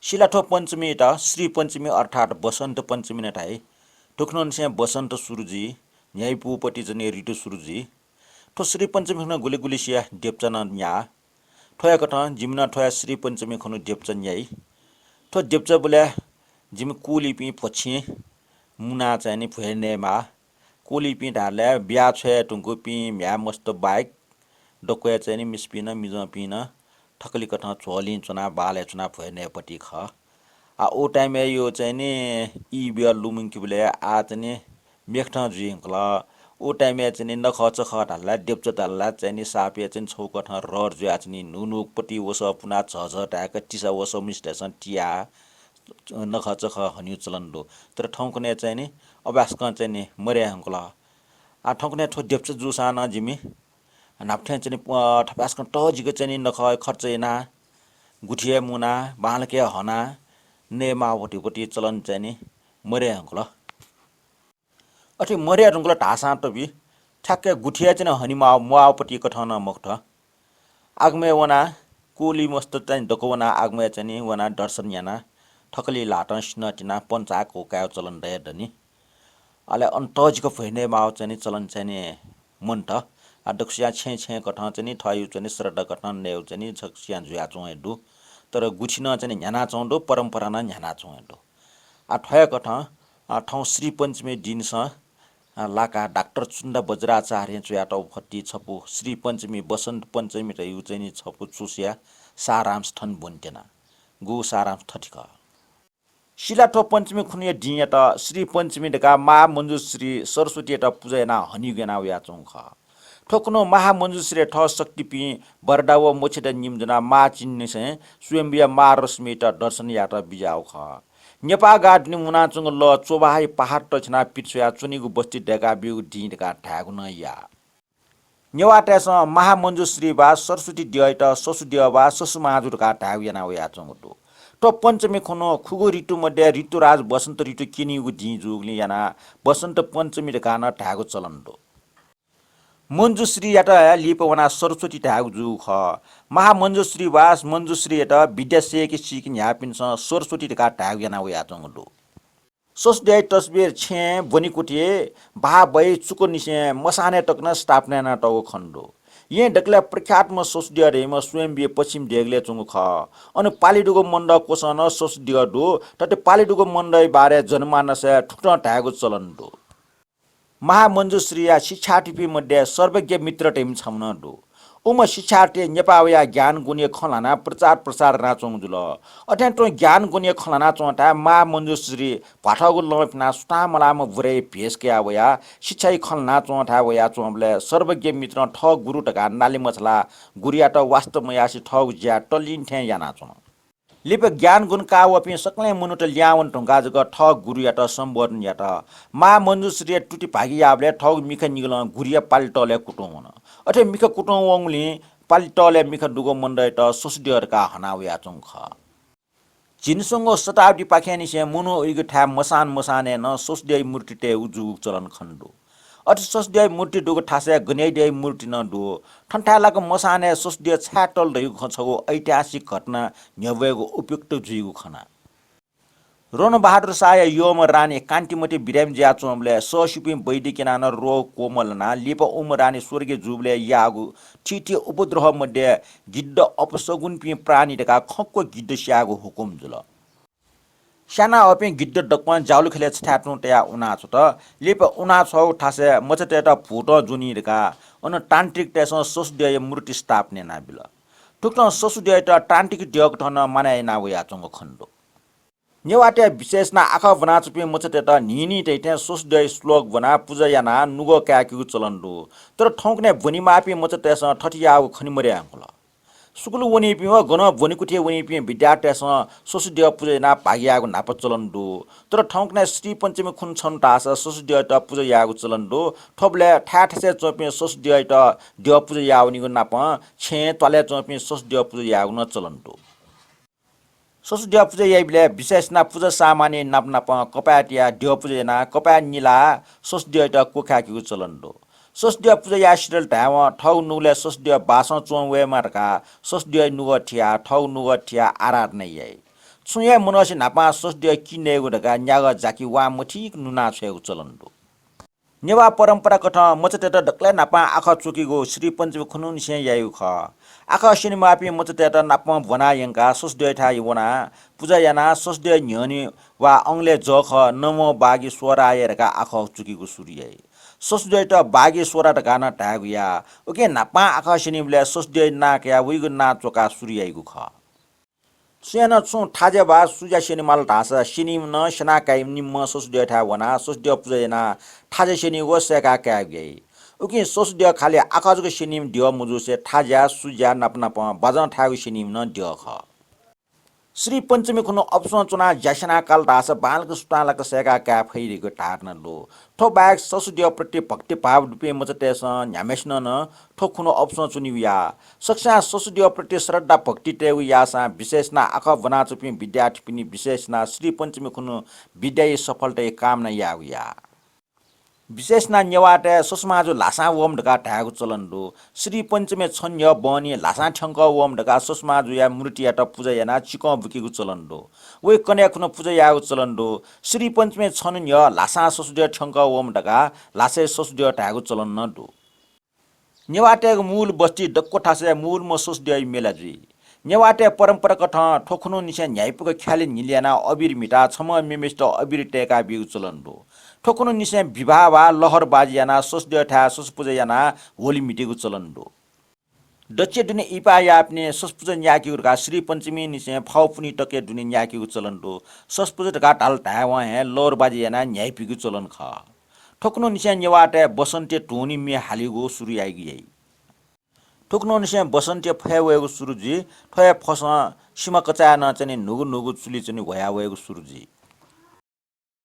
शिलाठो पञ्चमी त श्री पञ्चमी अर्थात् बसन्त पञ्चमी नटाई ठुक्नसे बसन्त सुरुजी न्यायपुपट्टि जने ऋतु सुरुजी ठो श्री पञ्चमी खन गुले गुलिसिया डेप्चन न्या ठोया कठ जिमना ठोया श्री पञ्चमी खनु डेप्चन न्याई ठो डेप्च बोल्या जिम कुलिपि पछि मुना चाहिँ फुहेनेमा कुलिपि ढाले बिहा छे टुङ्कु पि म्या मस्त बाइक डकोया चाहिँ मिस्पिन मिज पिन ठकली कठ झोली चुना बाले चुना फुहेनेपट्टि ख आ ओ टाइम यो चाहिँ नि इ बिया लुमुङ कि बोले आ चाहिँ मेख्ठ जुइङला ओ टाइम चाहिँ नख चख ढाल्ला डेप्च ढाल्ला चाहिँ सापे चाहिँ छौकठ रर जुया चाहिँ नुनुकपट्टि वस पुना झझ टाक टिसा वस मिस्टेसन टिया नख चख हन्यु चलन दो तर ठौकने चाहिँ नि अभ्यासक चाहिँ नि मर्या हंकला आ ठौकने ठो डेप्च जुसा न जिमी नाप्ठे चाहिँ ठपासक टजिक चाहिँ नख खर्चेना गुठिया मुना बालके हना नेमा वटिपट्टि चलन चाहिँ नि मर्या हंकला अठे मर्या ढुङ्गला ढासा टबी ठ्याक्कै गुठिया चाहिँ हनिमा मुआपट्टि कठन मख्ठ आगमे वना कोली मस्त चाहिँ डकोवना आगमे चाहिँ वना दर्शन याना ठकली लाटन स्नटिना पञ्चाको कायो चलन दय धनी अले अन्तजिको फैने माउ चाहिँ चलन चाहिँ मन त अध्यक्षया छे छे कठन चाहिँ ठयु चाहिँ श्रद्धा कठन नेउ चाहिँ छक्सिया जुया चोएडु तर गुठिन चाहिँ न्याना चौडो परम्परा न न्याना चोएडु आ ठय कठन ठौ श्री पञ्चमी दिन स लाका डाक्टर चुन्दा बज्राचार्य चुयाट फट्टी छपु श्री पञ्चमी बसन्त पञ्चमी र यु चाहिँ छपु चुसिया सारांश ठन बुन्टेना गु सारांश ठटिक शिलाठो पञ्चमी खुनिया डिया त श्री पञ्चमी ढका मा मञ्जुश्री सरस्वती त पूजना हनिगेना उया चौख ठोकनो महा मञ्जुश्री ठ शक्ति पि बरडाव मोछेट निमजना मा चिन्ने से स्वयंबिया मा रश्मि त दर्शन यात बिजाउ ख नेपा गाड्ने मुनाचुङ ल चोबाहाई पहाड टछना पिछया चुनिगु बस्ती डेगा बिउ डिडका ठ्यागुन या नेवाटेस महा मञ्जुश्री बा सरस्वती दियट ससु दिय बा ससु महाजुरका ठ्यागु याना उया चंगटो तो पञ्चमी खनो खुगो ऋतु मध्ये ऋतुराज बसन्त ऋतु किनिगु ढि जुगली याना बसन्त पञ्चमी ढकान ठ्यागु चलन्दो मञ्जुश्री यात लिपवना सरस्वती ठ्यागु जु ख महा मञ्जुश्री वास मञ्जुश्री यात विद्यासेकी सिक न्यापिन सरस्वती ढका ठ्यागु याना उया चंगटो सोसडे तस्बिर छे बनिकुटिए भा भई चुको निसे मसाने टक्न स्थापना न टगो खण्डो ये डकला प्रख्यातमा सोसडिया रेमा स्वयंबिए पश्चिम ढेगले चुङु ख अनि पालिडुगो मण्ड कोसन सोसडिया दो तते पालिडुगो मण्डै बारे जनमानस ठुक्न ठ्यागो चलन दो महा मञ्जुश्रीया शिक्षाटिपी मध्ये सर्वज्ञ मित्र टेम छम्न दो उम शिक्षार्थे नेपावया ज्ञान गुण्य खलाना प्रचार प्रसार नाचोङ जुल अठ्यान्टो ज्ञान गुण्य खलाना चोटा मा मञ्जुश्री भाठगु लपना सुता मलाम बुरे भेस के आवया शिक्षाई खलना चोटा वया चोमले सर्वज्ञ मित्र ठ गुरु टका नाली मछला गुरिया त वास्तवमयासी ठग ज्या टलिन थे याना चो लिप ज्ञान गुण का वपि सकले मुनुट ल्यावन ढुङ्गा जग ठग गुरु यात सम्बोधन यात मा मञ्जुश्री टुटी भागी याबले ठग मिख निगल गुरिया पाल्टले कुटुङ अथे मिख कुटुङ वङली पाल्टले मिख दुगो मण्डय त सोसडियरका हनावया चुङ ख जिनसंगो शताब्दी पाख्यानी से मुनो उइगु ठ्या मसान मसाने न सोसडिय मूर्ति ते उजु चलन खण्डो अथे सोसडिय मूर्ति दुगो ठासे गनेडिय मूर्ति न दु ठन्ठालाको मसाने सोसडिय छाटल रह्यो खछगो ऐतिहासिक घटना न्यवेगो उपयुक्त जुइगु खना रोन बहादुर साय योम रानी कान्तिमती बिराम ज्याचोमले सशिपि बैदिकिना न रो कोमलना लिप उम रानी स्वर्गीय जुबले यागु ठिठी उपद्रव मध्ये गिद्ध अपसगुन पि प्राणी ढका खक्को गिद्ध स्यागु हुकुम जुल साना अपि गिद्ध डकपन जाउलु खेले छ्याट्नु तया उना छ त लिप उना छौ ठासे मचते त फुटो जुनी ढका अन तान्त्रिक तेस सोसडिय मूर्ति स्थापने ना बिल ठुक्न सोसडिय त तान्त्रिक दियक ठन माने ना वया चंग खण्डो नेवाटे विशेष ना आखा बना चुपे मचते त निनी टेटे सोसडय श्लोक बना पूजा याना नुगो क्याकु चलन्दो तर ठौकने बनि मापि मचते स ठटियाउ खनिमर्या अंकल सुकुल वनि पि गन बनिकुटे वनि पि विद्यार्थी स सोसडय पूजा ना भागियागु नाप चलन्दो तर ठौकने श्री पञ्चमी खुन छन तास सोसडय त पूजा यागु चलन्दो ठोबले ठाठसे चोपे सोसडय त देव पूजा याउनिगु नाप छे तले चोपे सोसडय पूजा यागु न चलन्दो सोसडिया पूजा याइबले विशेष ना पूजा सामान्य नाप नाप कपाटिया देव पूजा ना कपा निला सोसडिया त कोखाकीको चलन्दो सोसडिया पूजा या सिरल ढाव ठौ नुले सोसडिया बास चोंवे मारका सोसडिया नुग ठिया ठौ नुग ठिया आरार नै याइ सुया मनसी नापा सोस्दिया किनेगु ढका न्याग जाकी वा मठिक नुना छेगु चलन्दो नेवा परम्परा कथ मचतेट डक्ले नापा आखा चुकीगो श्री पञ्चमी खुनुन से यायु ख आखा सिनेमापि मचतेट नापा बना यंका सोस्दिया था युवना पूजा याना सोस्दिया न्यनि वा अंगले जख नमो बागी स्वराय ढका आखा चुकीगो सूर्य सोस्दिया बागी स्वरा ढका न टागुया ओके नापा आखा सिनेमले सोस्दिया नाकया उइगु ना चोका सूर्यगु ख सुयाना छु थाजे बा सुजा शेनी माल ढासा सिनिम न सना काइम निम्म सोसदिया था वना सोसदिया पुजेना थाजे शेनी वसेका कागे उकि सोसदिया खाले आकाजको सिनिम दियो मुजु से थाजा सुजा नपनप बजन थागु सिनिम न दियो ख श्री पञ्चमी खुनु अप्सन चुना ज्यासना काल ढास बालको सुटालक सेका का फैरिको टार्न लो ठो बाग ससुदिया प्रति भक्ति भाव रुपे मचतेस न्यामेस्न न ठो खुनु अप्सन चुनिया सक्सा ससुदिया प्रति श्रद्धा भक्ति तेउ यासा विशेषना आख बना चुपि विद्यार्थी पनि विशेषना श्री पञ्चमी खुनु विद्याय सफलता कामना याउया विशेषना नेवाटे सुषमाजु लासा वम ढका ढागु चलन्दो श्री पञ्चमे छन्य बनी लासा ठंक वम ढका सुषमाजु या मूर्तियाट पूजा याना चिक बुकीगु चलन्दो वे कन्या खुन पूजा यागु चलन्दो श्री पञ्चमे छन्य लासा ससुदिया ठंक वम ढका लासे ससुदिया ढागु चलन्न दो नेवाटे मूल बस्ती डक्को ठासे मूल म ससुदिया मेलाजी नेवाटे परम्परा कथ ठोखनु निसे न्यायपुको ख्याले निल्याना अबिर मिटा छम मेमेस्ट अबिर टेका बिगु चलन्दो ठोकुनु निसे विवाह वा लहर बाजियाना सोसदिया ठा सोसपुजयाना होली मिटेगु चलन्दो दच्चे दुने इपा यापने सोसपुज न्याकिउरका श्री पञ्चमी निसे फाउपुनी टके दुने न्याकिगु चलन्दो सोसपुज ढका ढाल ढावा हे लहर बाजियाना न्यायपिगु चलन ख ठोकुनु निसे नेवाटे बसन्ते टोनी मे हालिगु सुरु आइगी ठोकुनु निसे बसन्ते फयावेगु सुरुजी फया फस सीमा कचा न चने नुगु नुगु चुली चनि भयावेगु सुरुजी